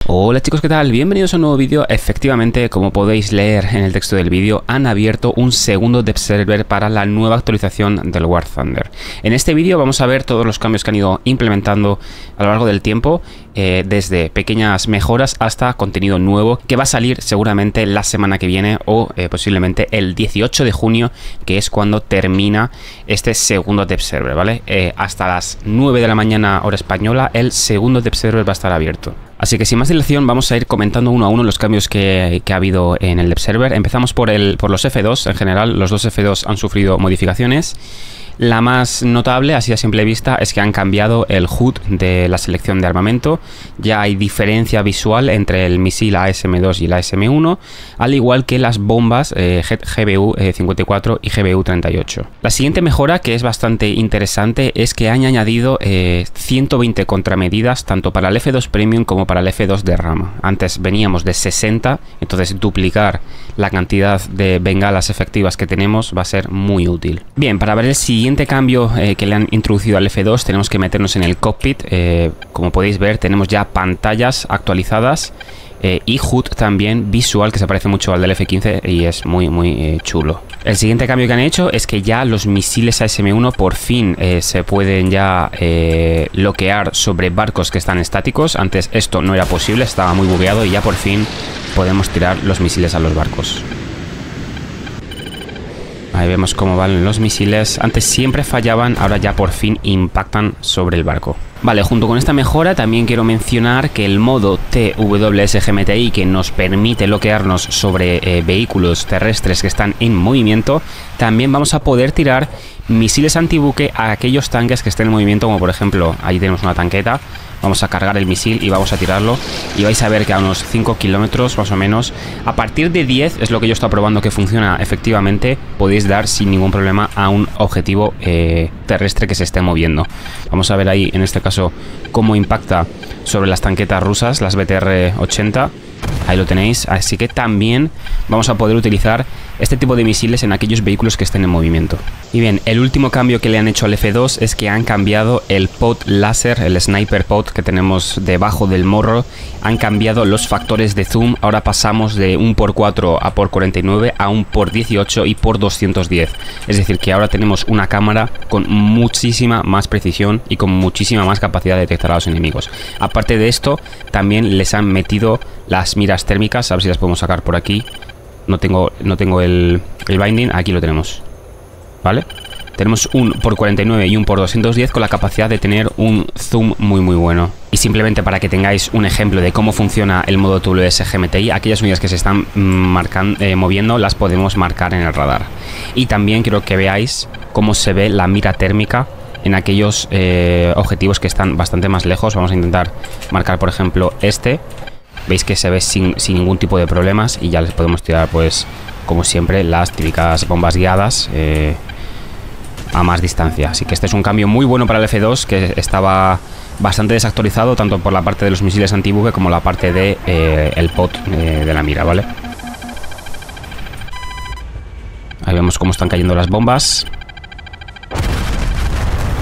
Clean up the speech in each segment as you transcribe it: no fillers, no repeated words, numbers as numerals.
Hola chicos, ¿qué tal? Bienvenidos a un nuevo vídeo. Efectivamente, como podéis leer en el texto del vídeo, han abierto un segundo dev server para la nueva actualización del War Thunder. En este vídeo vamos a ver todos los cambios que han ido implementando a lo largo del tiempo, desde pequeñas mejoras hasta contenido nuevo que va a salir seguramente la semana que viene o posiblemente el 18 de junio, que es cuando termina este segundo dev server, ¿vale? Hasta las 9 de la mañana hora española el segundo dev server va a estar abierto. Así que sin más dilación vamos a ir comentando uno a uno los cambios que ha habido en el dev server. Empezamos por los F2 en general. Los dos F2 han sufrido modificaciones. La más notable, así a simple vista, es que han cambiado el HUD de la selección de armamento. Ya hay diferencia visual entre el misil ASM-2 y el ASM-1, al igual que las bombas GBU-54 y GBU-38. La siguiente mejora, que es bastante interesante, es que han añadido 120 contramedidas tanto para el F2 Premium como para el F2 de rama. Antes veníamos de 60, entonces duplicar la cantidad de bengalas efectivas que tenemos va a ser muy útil. Bien, para ver el siguiente cambio que le han introducido al F2 tenemos que meternos en el cockpit. Como podéis ver, tenemos ya pantallas actualizadas y HUD también visual, que se parece mucho al del F15 y es muy chulo. El siguiente cambio que han hecho es que ya los misiles ASM-1 por fin se pueden ya bloquear sobre barcos que están estáticos. Antes esto no era posible, estaba muy bugueado, y ya por fin podemos tirar los misiles a los barcos. Ahí vemos cómo van los misiles. Antes siempre fallaban, ahora ya por fin impactan sobre el barco. Vale, junto con esta mejora también quiero mencionar que el modo TWS-GMTI, que nos permite bloquearnos sobre vehículos terrestres que están en movimiento, también vamos a poder tirar misiles antibuque a aquellos tanques que estén en movimiento, como por ejemplo, ahí tenemos una tanqueta. Vamos a cargar el misil y vamos a tirarlo, y vais a ver que a unos 5 kilómetros más o menos, a partir de 10, es lo que yo estoy probando que funciona efectivamente, podéis dar sin ningún problema a un objetivo terrestre que se esté moviendo. Vamos a ver ahí en este caso cómo impacta sobre las tanquetas rusas, las BTR-80. Ahí lo tenéis, así que también vamos a poder utilizar este tipo de misiles en aquellos vehículos que estén en movimiento. Y bien, el último cambio que le han hecho al F2 es que han cambiado el pod láser, el sniper pod que tenemos debajo del morro. Han cambiado los factores de zoom, ahora pasamos de 1x4 a por 49 a 1x18 y por 210. Es decir, que ahora tenemos una cámara con muchísima más precisión y con muchísima más capacidad de detectar a los enemigos. Aparte de esto, también les han metido las miras térmicas, a ver si las podemos sacar por aquí. No tengo el binding, aquí lo tenemos, ¿vale? Tenemos un por 49 y un por 210 con la capacidad de tener un zoom muy bueno. Y simplemente para que tengáis un ejemplo de cómo funciona el modo TWS-GMTI, aquellas unidades que se están moviendo las podemos marcar en el radar. Y también quiero que veáis cómo se ve la mira térmica en aquellos objetivos que están bastante más lejos. Vamos a intentar marcar, por ejemplo, este. Veis que se ve sin ningún tipo de problemas, y ya les podemos tirar, pues, como siempre, las típicas bombas guiadas a más distancia. Así que este es un cambio muy bueno para el F2, que estaba bastante desactualizado, tanto por la parte de los misiles antibuque como la parte de el pod de la mira, ¿vale? Ahí vemos cómo están cayendo las bombas.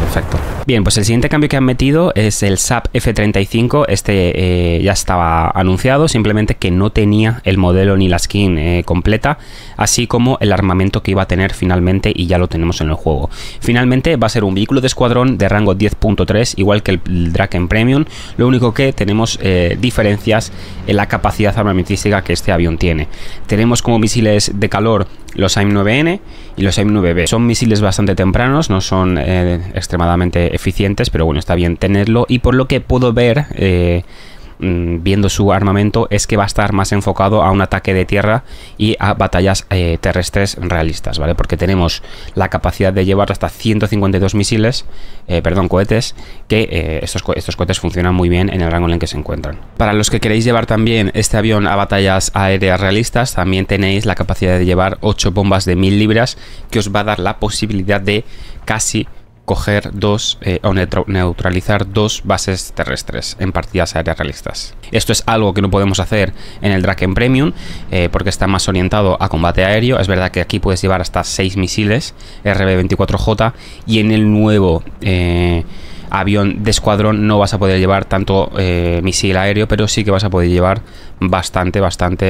Perfecto. Bien, pues el siguiente cambio que han metido es el SAP F-35. Este ya estaba anunciado, simplemente que no tenía el modelo ni la skin completa, así como el armamento que iba a tener finalmente, y ya lo tenemos en el juego. Finalmente va a ser un vehículo de escuadrón de rango 10.3, igual que el Draken Premium. Lo único que tenemos diferencias en la capacidad armamentística que este avión tiene. Tenemos como misiles de calor los AIM-9N y los AIM-9B. Son misiles bastante tempranos, no son extremadamente eficientes, pero bueno, está bien tenerlo. Y por lo que puedo ver, viendo su armamento, es que va a estar más enfocado a un ataque de tierra y a batallas terrestres realistas, ¿vale? Porque tenemos la capacidad de llevar hasta 152 misiles, cohetes, que estos cohetes funcionan muy bien en el rango en el que se encuentran. Para los que queréis llevar también este avión a batallas aéreas realistas, también tenéis la capacidad de llevar 8 bombas de 1000 libras, que os va a dar la posibilidad de casi coger o neutralizar 2 bases terrestres en partidas aéreas realistas. Esto es algo que no podemos hacer en el Draken Premium porque está más orientado a combate aéreo. Es verdad que aquí puedes llevar hasta 6 misiles RB-24J, y en el nuevo avión de escuadrón no vas a poder llevar tanto misil aéreo, pero sí que vas a poder llevar bastante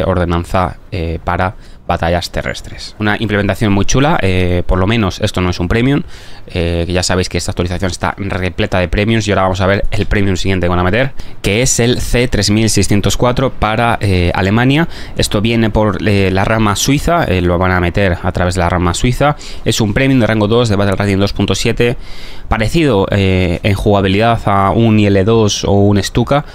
ordenanza para batallas terrestres. Una implementación muy chula, por lo menos esto no es un premium, que ya sabéis que esta actualización está repleta de premiums y ahora vamos a ver el premium siguiente que van a meter, que es el C3604 para Alemania. Esto viene por la rama suiza, lo van a meter a través de la rama suiza. Es un premium de rango 2 de Battle Rating 2.7, parecido en jugabilidad a un IL-2 o un Stuka.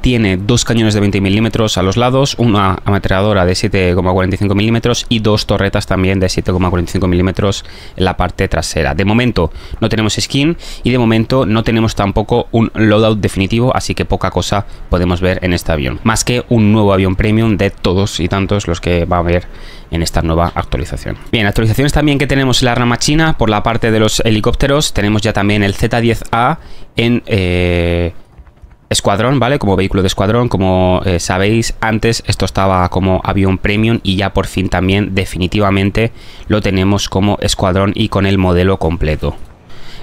Tiene dos cañones de 20 milímetros a los lados, una ametralladora de 7,45 milímetros y dos torretas también de 7,45 milímetros en la parte trasera. De momento no tenemos skin y de momento no tenemos tampoco un loadout definitivo, así que poca cosa podemos ver en este avión, más que un nuevo avión premium de todos y tantos los que va a haber en esta nueva actualización. Bien, actualizaciones también que tenemos en la rama china. Por la parte de los helicópteros tenemos ya también el Z10A en escuadrón, ¿vale? Como vehículo de escuadrón. Como sabéis, antes esto estaba como avión premium y ya por fin también definitivamente lo tenemos como escuadrón y con el modelo completo.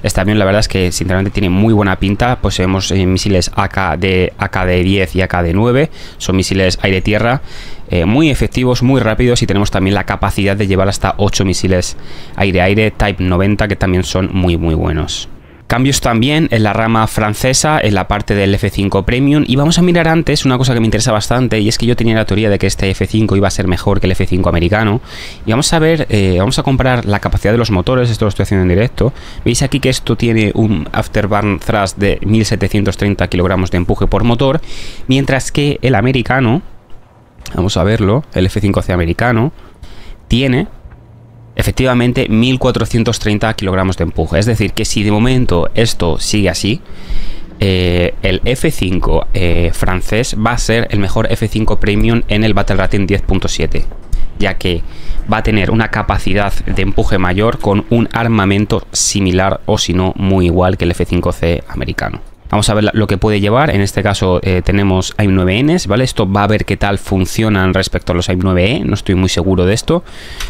Este avión la verdad es que sinceramente tiene muy buena pinta. Poseemos misiles AKD-10 y AKD-9, son misiles aire-tierra muy efectivos, muy rápidos, y tenemos también la capacidad de llevar hasta 8 misiles aire-aire Type 90 que también son muy buenos. Cambios también en la rama francesa, en la parte del F5 Premium. Y vamos a mirar antes una cosa que me interesa bastante, y es que yo tenía la teoría de que este F5 iba a ser mejor que el F5 americano. Y vamos a ver, vamos a comparar la capacidad de los motores. Esto lo estoy haciendo en directo. Veis aquí que esto tiene un afterburn thrust de 1730 kilogramos de empuje por motor, mientras que el americano, vamos a verlo, el F5C americano, tiene efectivamente 1430 kilogramos de empuje. Es decir, que si de momento esto sigue así, el F5 francés va a ser el mejor F5 Premium en el Battle Rating 10.7, ya que va a tener una capacidad de empuje mayor con un armamento similar o si no muy igual que el F5C americano. Vamos a ver lo que puede llevar. En este caso tenemos AIM-9Ns, ¿vale? Esto va a ver qué tal funcionan respecto a los AIM-9E, no estoy muy seguro de esto.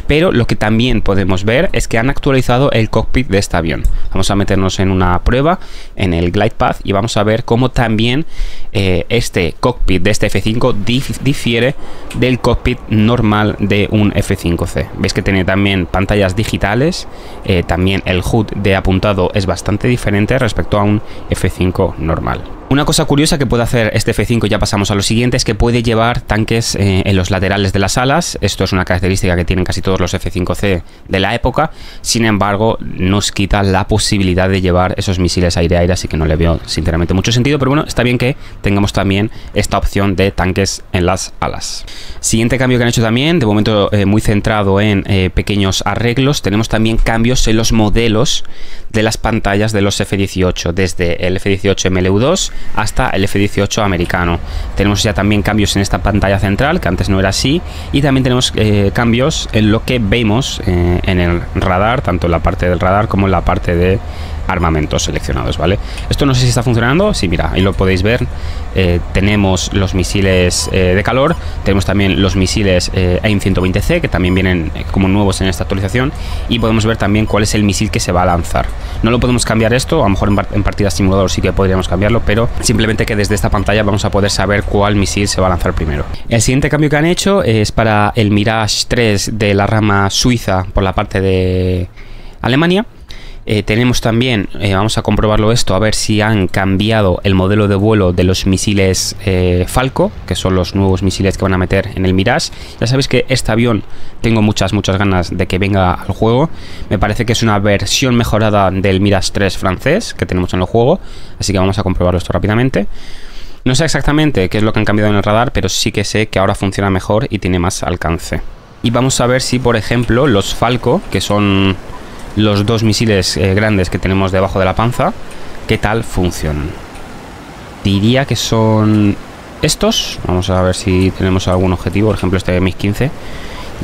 Pero lo que también podemos ver es que han actualizado el cockpit de este avión. Vamos a meternos en una prueba, en el Glide Path, y vamos a ver cómo también este cockpit de este F5 difiere del cockpit normal de un F5C. Veis que tiene también pantallas digitales, también el HUD de apuntado es bastante diferente respecto a un F5 normal. Una cosa curiosa que puede hacer este F5, ya pasamos a lo siguiente, es que puede llevar tanques en los laterales de las alas. Esto es una característica que tienen casi todos los F5C de la época. Sin embargo, nos quita la posibilidad de llevar esos misiles aire-aire, así que no le veo sinceramente mucho sentido. Pero bueno, está bien que tengamos también esta opción de tanques en las alas. Siguiente cambio que han hecho también, de momento muy centrado en pequeños arreglos. Tenemos también cambios en los modelos de las pantallas de los F-18, desde el F-18 MLU2 hasta el F-18 americano. Tenemos ya también cambios en esta pantalla central, que antes no era así, y también tenemos cambios en lo que vemos en el radar, tanto en la parte del radar como en la parte de armamentos seleccionados, ¿vale? Esto no sé si está funcionando. Sí, mira, ahí lo podéis ver. Tenemos los misiles de calor, tenemos también los misiles AIM-120C, que también vienen como nuevos en esta actualización, y podemos ver también cuál es el misil que se va a lanzar. No lo podemos cambiar esto, a lo mejor en partidas simulador sí que podríamos cambiarlo, pero simplemente que desde esta pantalla vamos a poder saber cuál misil se va a lanzar primero. El siguiente cambio que han hecho es para el Mirage 3 de la rama suiza por la parte de Alemania. Tenemos también, vamos a comprobarlo esto, a ver si han cambiado el modelo de vuelo de los misiles Falco, que son los nuevos misiles que van a meter en el Mirage. Ya sabéis que este avión tengo muchas ganas de que venga al juego. Me parece que es una versión mejorada del Mirage 3 francés que tenemos en el juego, así que vamos a comprobarlo esto rápidamente. No sé exactamente qué es lo que han cambiado en el radar, pero sí que sé que ahora funciona mejor y tiene más alcance. Y vamos a ver si, por ejemplo, los Falco, que son los dos misiles grandes que tenemos debajo de la panza, qué tal funcionan. Diría que son estos. Vamos a ver si tenemos algún objetivo, por ejemplo este MiG-15,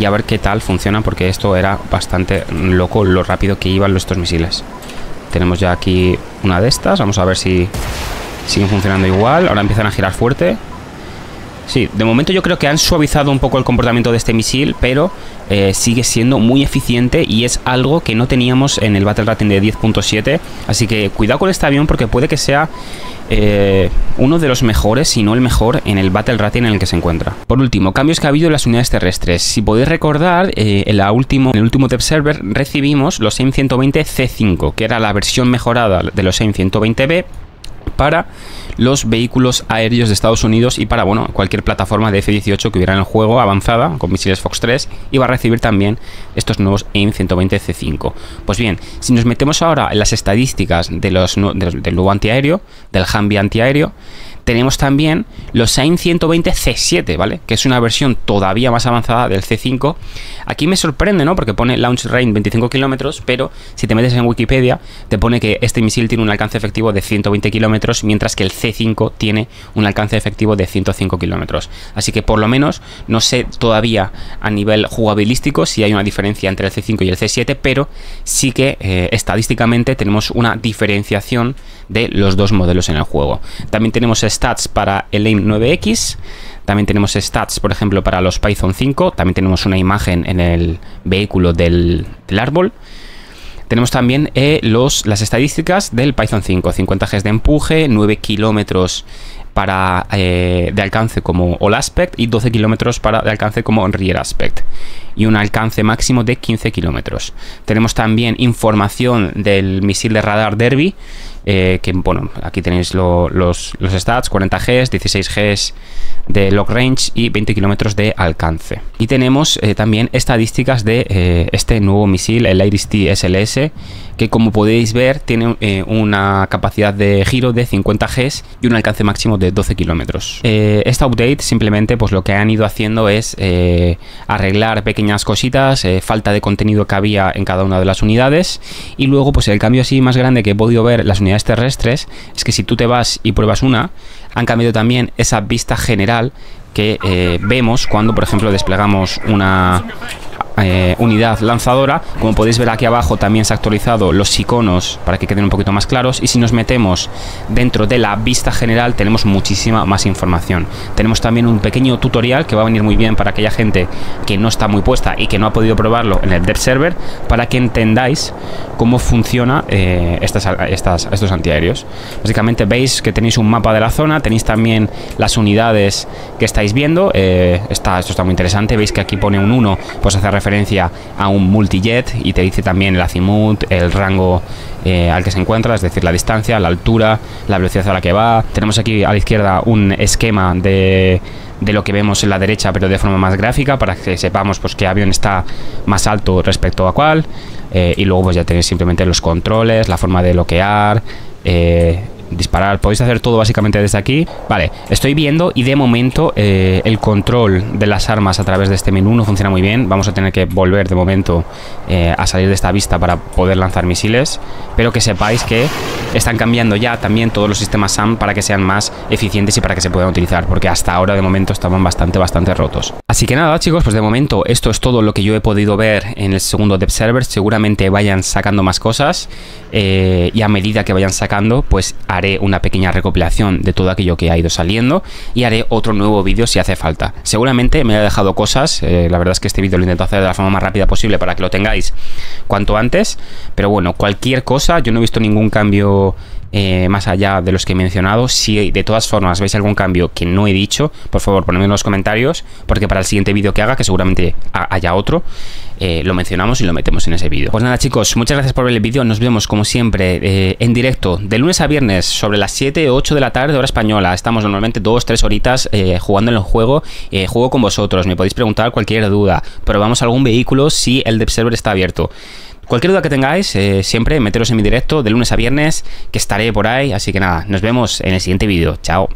y a ver qué tal funciona, porque esto era bastante loco lo rápido que iban estos misiles. Tenemos ya aquí una de estas, vamos a ver si siguen funcionando igual. Ahora empiezan a girar fuerte. Sí, de momento yo creo que han suavizado un poco el comportamiento de este misil, pero sigue siendo muy eficiente y es algo que no teníamos en el Battle Rating de 10.7. Así que cuidado con este avión porque puede que sea uno de los mejores, si no el mejor, en el Battle Rating en el que se encuentra. Por último, cambios que ha habido en las unidades terrestres. Si podéis recordar, en el último Dev Server recibimos los AIM 120 C5, que era la versión mejorada de los AIM 120B para los vehículos aéreos de Estados Unidos y para, bueno, cualquier plataforma de F-18 que hubiera en el juego avanzada con misiles Fox 3, iba a recibir también estos nuevos AIM 120 C5. Pues bien, si nos metemos ahora en las estadísticas del nuevo antiaéreo, del Humvee antiaéreo, tenemos también los AIM 120 C7, ¿vale? Que es una versión todavía más avanzada del C5. Aquí me sorprende, ¿no? Porque pone Launch Range 25 kilómetros, pero si te metes en Wikipedia, te pone que este misil tiene un alcance efectivo de 120 kilómetros, mientras que el C5 tiene un alcance efectivo de 105 kilómetros. Así que por lo menos no sé todavía a nivel jugabilístico si hay una diferencia entre el C5 y el C7, pero sí que estadísticamente tenemos una diferenciación de los dos modelos en el juego. También tenemos stats para el AIM 9X, también tenemos stats, por ejemplo, para los Python 5, también tenemos una imagen en el vehículo del árbol. Tenemos también las estadísticas del Python 5, 50 Gs de empuje, 9 kilómetros de alcance como All Aspect y 12 kilómetros de alcance como Rear Aspect y un alcance máximo de 15 kilómetros. Tenemos también información del misil de radar Derby, que bueno, aquí tenéis los stats, 40 Gs, 16 Gs de long range y 20 kilómetros de alcance. Y tenemos también estadísticas de este nuevo misil, el Iris-T SLS, que como podéis ver tiene una capacidad de giro de 50 Gs y un alcance máximo de 12 kilómetros. Esta update simplemente pues lo que han ido haciendo es arreglar pequeñas cositas, falta de contenido que había en cada una de las unidades, y luego pues el cambio así más grande que he podido ver en las unidades terrestres es que si tú te vas y pruebas una, han cambiado también esa vista general que vemos cuando, por ejemplo, desplegamos una unidad lanzadora. Como podéis ver aquí abajo también se ha actualizado los iconos para que queden un poquito más claros, y si nos metemos dentro de la vista general tenemos muchísima más información. Tenemos también un pequeño tutorial que va a venir muy bien para aquella gente que no está muy puesta y que no ha podido probarlo en el Dev Server, para que entendáis cómo funciona estos antiaéreos. Básicamente veis que tenéis un mapa de la zona, tenéis también las unidades que estáis viendo. Esto está muy interesante. Veis que aquí pone un 1, pues hace referencia a un multijet, y te dice también el azimut, el rango al que se encuentra, es decir, la distancia, la altura, la velocidad a la que va. Tenemos aquí a la izquierda un esquema de lo que vemos en la derecha, pero de forma más gráfica, para que sepamos pues qué avión está más alto respecto a cuál. Y luego pues ya tenéis simplemente los controles, la forma de bloquear, disparar. Podéis hacer todo básicamente desde aquí. Vale, estoy viendo, y de momento el control de las armas a través de este menú no funciona muy bien. Vamos a tener que volver de momento a salir de esta vista para poder lanzar misiles, pero que sepáis que están cambiando ya también todos los sistemas SAM para que sean más eficientes y para que se puedan utilizar, porque hasta ahora de momento estaban bastante rotos. Así que nada, chicos, pues de momento esto es todo lo que yo he podido ver en el segundo Dev Server. Seguramente vayan sacando más cosas, y a medida que vayan sacando pues haré una pequeña recopilación de todo aquello que ha ido saliendo, y haré otro nuevo vídeo si hace falta. Seguramente me he dejado cosas, la verdad es que este vídeo lo intento hacer de la forma más rápida posible para que lo tengáis cuanto antes, pero bueno, cualquier cosa, yo no he visto ningún cambio más allá de los que he mencionado. Si de todas formas veis algún cambio que no he dicho, por favor ponedme en los comentarios, porque para el siguiente vídeo que haga, que seguramente haya otro, lo mencionamos y lo metemos en ese vídeo. Pues nada, chicos, muchas gracias por ver el vídeo. Nos vemos como siempre en directo de lunes a viernes sobre las 7 o 8 de la tarde hora española. Estamos normalmente 2-3 horitas jugando en el juego. Juego con vosotros, me podéis preguntar cualquier duda, probamos algún vehículo si el Dev Server está abierto. Cualquier duda que tengáis, siempre meteros en mi directo de lunes a viernes, que estaré por ahí. Así que nada, nos vemos en el siguiente vídeo. Chao.